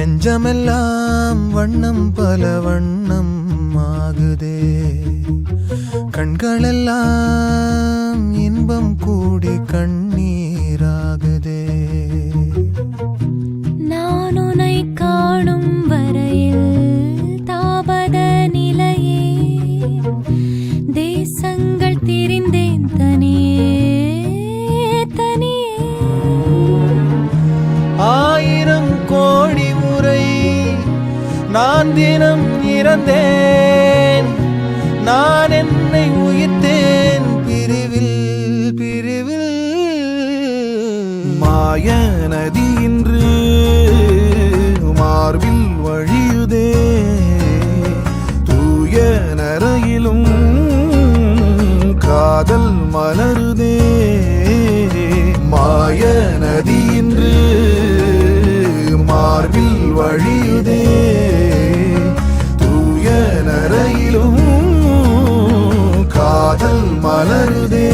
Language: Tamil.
நெஞ்சமெல்லாம் வண்ணம் பல வண்ணம் ஆகுதே, கண்களெல்லாம் இன்பம் கூடி கண்ணீராகுதே. நான் உன்னை காணும் வரையில் தாபத நிலையே, தேசங்கள் திரிந்தேன் தனியே தனியே. 1000 கோடி முறை நான் தினம் இறந்தேன், நான் என்னை உயிர்த்தேன் பிரிவில் பிரிவில். மாய நதி இன்று மார்பில் வழியுதே, தூய நரையிலும் காதல் மலருதே. மாய நதி இன்று மார்பில் வழியுதே, தூய நரையிலும் காதல் மலருதே.